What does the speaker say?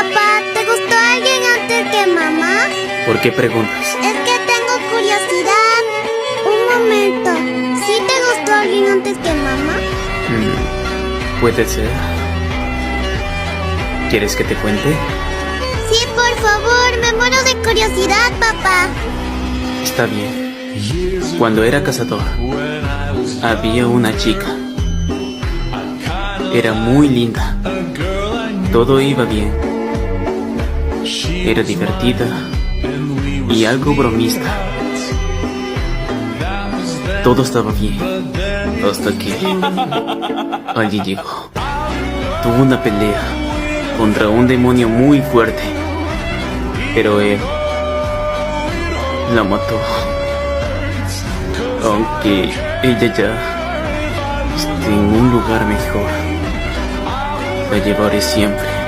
Papá, ¿te gustó alguien antes que mamá? ¿Por qué preguntas? Es que tengo curiosidad. Un momento. ¿Sí te gustó alguien antes que mamá? Puede ser. ¿Quieres que te cuente? Sí, por favor, me muero de curiosidad, papá. Está bien. Cuando era cazador, había una chica. Era muy linda. Todo iba bien. Era divertida y algo bromista. Todo estaba bien, hasta que alguien llegó. Tuvo una pelea contra un demonio muy fuerte, pero él la mató. Aunque ella ya esté en un lugar mejor, la llevaré siempre.